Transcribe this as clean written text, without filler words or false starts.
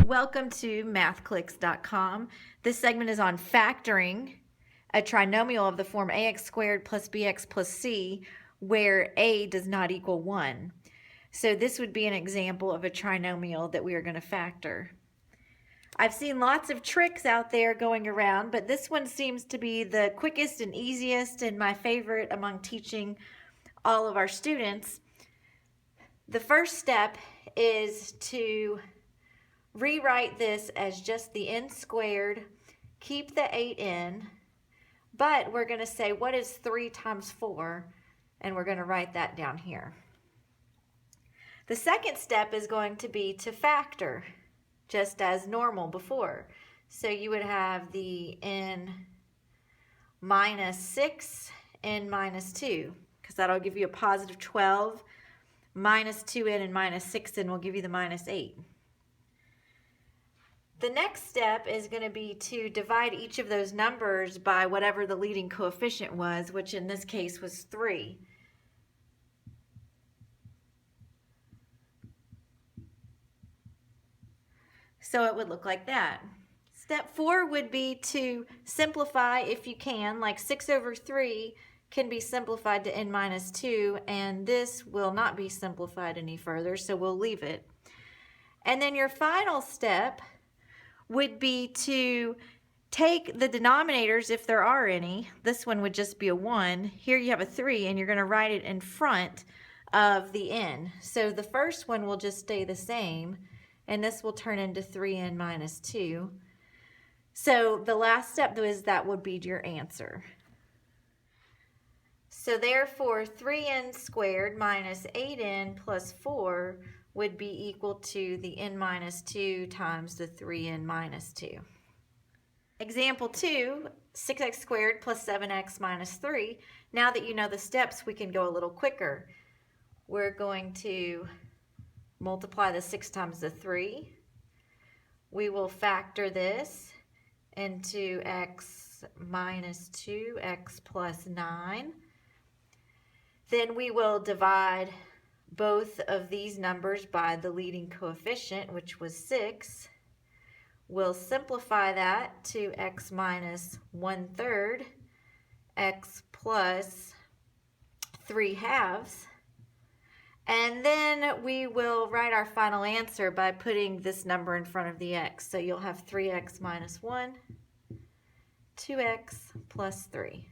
Welcome to mathclicks.com. This segment is on factoring a trinomial of the form ax squared plus bx plus c, where a does not equal 1. So this would be an example of a trinomial that we are going to factor. I've seen lots of tricks out there going around, but this one seems to be the quickest and easiest and my favorite among teaching all of our students. The first step is to rewrite this as just the n squared, keep the 8 in, but we're going to say what is 3 times 4, and we're going to write that down here. The second step is going to be to factor, just as normal before. So you would have the n minus 6, n minus 2, because that'll give you a positive 12, minus 2n and minus 6n will give you the minus 8. The next step is going to be to divide each of those numbers by whatever the leading coefficient was, which in this case was 3. So it would look like that. Step 4 would be to simplify if you can, like 6 over 3 can be simplified to n minus 2, and this will not be simplified any further, so we'll leave it. And then your final step would be to take the denominators, if there are any. This one would just be a 1. Here you have a 3, and you're going to write it in front of the n. So the first one will just stay the same, and this will turn into 3n minus 2. So the last step is that would be your answer. So therefore, 3n squared minus 8n plus 4 would be equal to the n minus 2 times the 3n minus 2. Example 2, 6x squared plus 7x minus 3. Now that you know the steps, we can go a little quicker. We're going to multiply the 6 times the 3. We will factor this into x minus 2, x plus 9. Then we will divide both of these numbers by the leading coefficient, which was 6. We'll simplify that to x minus 1/3, x plus 3/2. And then we will write our final answer by putting this number in front of the x. So you'll have 3x minus 1, 2x plus 3.